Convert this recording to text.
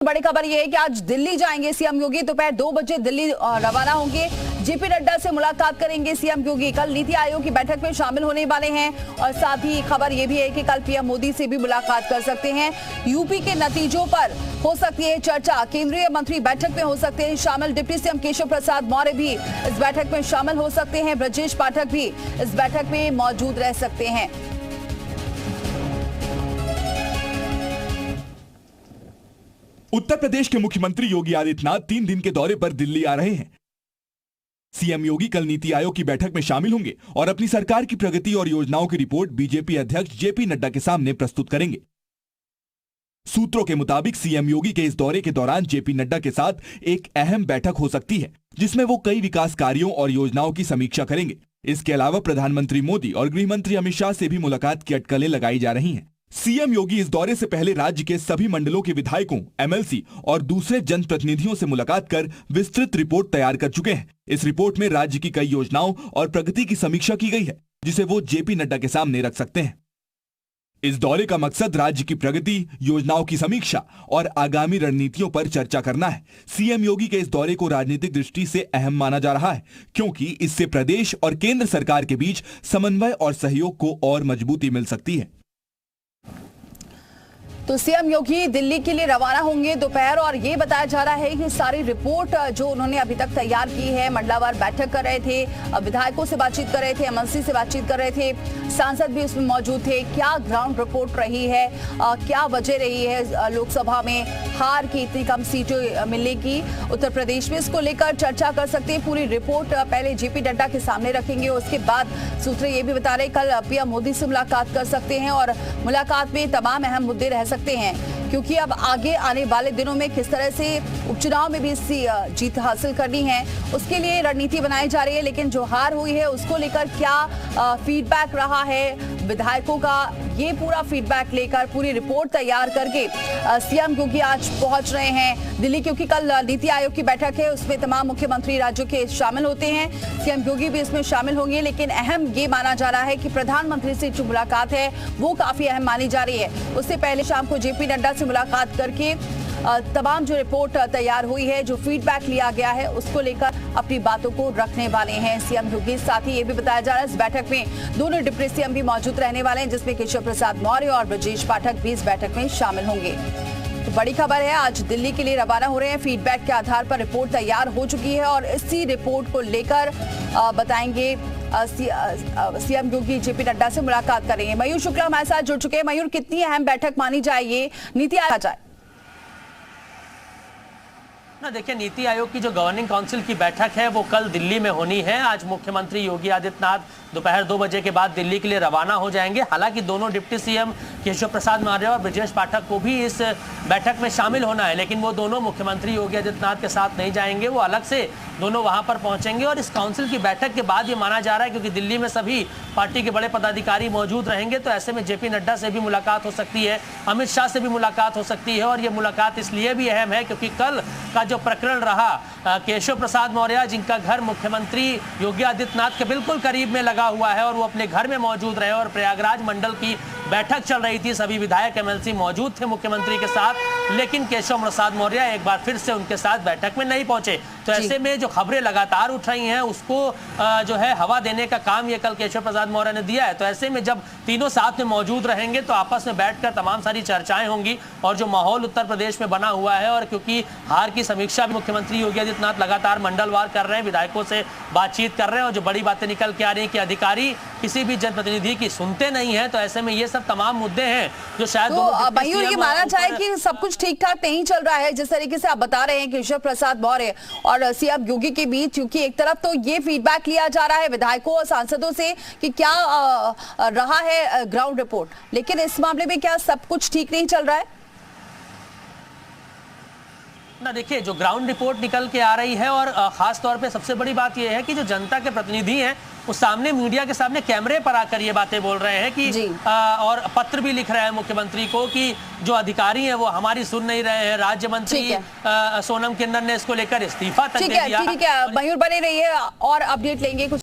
बड़ी खबर यह है कि आज दिल्ली जाएंगे सीएम योगी। दोपहर 2 बजे दिल्ली रवाना होंगे। जेपी नड्डा से मुलाकात करेंगे सीएम योगी। कल नीति आयोग की बैठक में शामिल होने वाले हैं और साथ ही खबर यह भी है कि कल पीएम मोदी से भी मुलाकात कर सकते हैं। यूपी के नतीजों पर हो सकती है चर्चा। केंद्रीय मंत्री बैठक में हो सकते हैं शामिल। डिप्टी सीएम केशव प्रसाद मौर्य भी इस बैठक में शामिल हो सकते हैं। ब्रजेश पाठक भी इस बैठक में मौजूद रह सकते हैं। उत्तर प्रदेश के मुख्यमंत्री योगी आदित्यनाथ 3 दिन के दौरे पर दिल्ली आ रहे हैं। सीएम योगी कल नीति आयोग की बैठक में शामिल होंगे और अपनी सरकार की प्रगति और योजनाओं की रिपोर्ट बीजेपी अध्यक्ष जेपी नड्डा के सामने प्रस्तुत करेंगे। सूत्रों के मुताबिक सीएम योगी के इस दौरे के दौरान जेपी नड्डा के साथ एक अहम बैठक हो सकती है, जिसमें वो कई विकास कार्यों और योजनाओं की समीक्षा करेंगे। इसके अलावा प्रधानमंत्री मोदी और गृह मंत्री अमित शाह से भी मुलाकात की अटकलें लगाई जा रही हैं। सीएम योगी इस दौरे से पहले राज्य के सभी मंडलों के विधायकों, एमएलसी और दूसरे जनप्रतिनिधियों से मुलाकात कर विस्तृत रिपोर्ट तैयार कर चुके हैं। इस रिपोर्ट में राज्य की कई योजनाओं और प्रगति की समीक्षा की गई है, जिसे वो जेपी नड्डा के सामने रख सकते हैं। इस दौरे का मकसद राज्य की प्रगति, योजनाओं की समीक्षा और आगामी रणनीतियों पर चर्चा करना है। सीएम योगी के इस दौरे को राजनीतिक दृष्टि से अहम माना जा रहा है, क्योंकि इससे प्रदेश और केंद्र सरकार के बीच समन्वय और सहयोग को और मजबूती मिल सकती है। तो सीएम योगी दिल्ली के लिए रवाना होंगे दोपहर, और ये बताया जा रहा है कि सारी रिपोर्ट जो उन्होंने अभी तक तैयार की है, मंडलावार बैठक कर रहे थे, विधायकों से बातचीत कर रहे थे, एमएलसी से बातचीत कर रहे थे, सांसद भी उसमें मौजूद थे। क्या ग्राउंड रिपोर्ट रही है, क्या वजह रही है लोकसभा में हार की इतनी कम सीटें मिलने की उत्तर प्रदेश में, इसको लेकर चर्चा कर सकते हैं। पूरी रिपोर्ट पहले जेपी नड्डा के सामने रखेंगे, उसके बाद सूत्र ये भी बता रहे कल पीएम मोदी से मुलाकात कर सकते हैं और मुलाकात में तमाम अहम मुद्दे रह सकते हैं, क्योंकि अब आगे आने वाले दिनों में किस तरह से उपचुनाव में भी जीत हासिल करनी है, उसके लिए रणनीति बनाई जा रही है। लेकिन जो हार हुई है उसको लेकर क्या फीडबैक रहा है विधायकों का, ये पूरा फीडबैक लेकर पूरी रिपोर्ट तैयार करके सीएम योगी आज पहुंच रहे हैं दिल्ली, क्योंकि कल नीति आयोग की बैठक है, उसमें तमाम मुख्यमंत्री राज्यों के शामिल होते हैं। सीएम योगी भी इसमें शामिल होंगे, लेकिन अहम ये माना जा रहा है कि प्रधानमंत्री से जो मुलाकात है वो काफी अहम मानी जा रही है। उससे पहले शाम को जेपी नड्डा से मुलाकात करके तमाम जो रिपोर्ट तैयार हुई है, जो फीडबैक लिया गया है, उसको लेकर अपनी बातों को रखने वाले हैं सीएम योगी। साथ ही ये भी बताया जा रहा है इस बैठक में दोनों डिप्टी सीएम भी मौजूद रहने वाले हैं, जिसमें केशव प्रसाद मौर्य और ब्रजेश पाठक भी इस बैठक में शामिल होंगे। तो बड़ी खबर है, आज दिल्ली के लिए रवाना हो रहे हैं। फीडबैक के आधार पर रिपोर्ट तैयार हो चुकी है और इसी रिपोर्ट को लेकर बताएंगे सीएम योगी जेपी नड्डा से मुलाकात करेंगे। मयूर शुक्ला हमारे साथ जुड़ चुके हैं। मयूर, कितनी अहम बैठक मानी जाए ये नीति आयोग जाए? ना देखिए, नीति आयोग की जो गवर्निंग काउंसिल की बैठक है वो कल दिल्ली में होनी है। आज मुख्यमंत्री योगी आदित्यनाथ दोपहर 2 बजे के बाद दिल्ली के लिए रवाना हो जाएंगे। हालांकि दोनों डिप्टी सीएम केशव प्रसाद मौर्य और ब्रजेश पाठक को भी इस बैठक में शामिल होना है, लेकिन वो दोनों मुख्यमंत्री योगी आदित्यनाथ के साथ नहीं जाएंगे, वो अलग से दोनों वहां पर पहुंचेंगे। और इस काउंसिल की बैठक के बाद ये माना जा रहा है, क्योंकि दिल्ली में सभी पार्टी के बड़े पदाधिकारी मौजूद रहेंगे, तो ऐसे में जेपी नड्डा से भी मुलाकात हो सकती है, अमित शाह से भी मुलाकात हो सकती है। और ये मुलाकात इसलिए भी अहम है क्योंकि कल का जो प्रकरण रहा केशव प्रसाद मौर्य, जिनका घर मुख्यमंत्री योगी आदित्यनाथ के बिल्कुल करीब में लगा हुआ है और वो अपने घर में मौजूद रहे, और प्रयागराज मंडल की बैठक चल रही थी, सभी विधायक एमएलसी मौजूद थे मुख्यमंत्री के साथ, लेकिन केशव प्रसाद मौर्य एक बार फिर से उनके साथ बैठक में नहीं पहुंचे। तो ऐसे में जो खबरें लगातार उठ रही हैं उसको जो है हवा देने का काम ये कल केशव प्रसाद मौर्य ने दिया है। तो ऐसे में जब तीनों साथ में मौजूद रहेंगे तो आपस में बैठकर तमाम सारी चर्चाएं होंगी, और जो माहौल उत्तर प्रदेश में बना हुआ है, और क्योंकि हार की समीक्षा भी मुख्यमंत्री योगी आदित्यनाथ लगातार मंडलवार कर रहे हैं, विधायकों से बातचीत कर रहे हैं, और जो बड़ी बातें निकल के आ रही है कि अधिकारी किसी भी जनप्रतिनिधि की सुनते नहीं है, तो ऐसे में ये सब तमाम मुद्दे हैं जो शायद मयूर, ये माना जाए कि सब कुछ ठीक ठाक नहीं चल रहा है जिस तरीके से आप बता रहे हैं केशव प्रसाद मौर्य और सीएम योगी के बीच, क्योंकि एक तरफ तो ये फीडबैक लिया जा रहा है विधायकों और सांसदों से कि क्या रहा है ग्राउंड रिपोर्ट, लेकिन इस मामले में क्या सब कुछ ठीक नहीं चल रहा है? ना देखिए, जो ग्राउंड रिपोर्ट निकल के आ रही है, और खास तौर पे सबसे बड़ी बात यह है कि जो जनता के प्रतिनिधि हैं वो सामने मीडिया के सामने कैमरे पर आकर ये बातें बोल रहे हैं कि और पत्र भी लिख रहे हैं मुख्यमंत्री को कि जो अधिकारी हैं वो हमारी सुन नहीं रहे हैं। राज्य मंत्री सोनम किन्नर ने इसको लेकर इस्तीफा तक दे दिया। ठीक है, मयूर बने रहिए और अपडेट लेंगे कुछ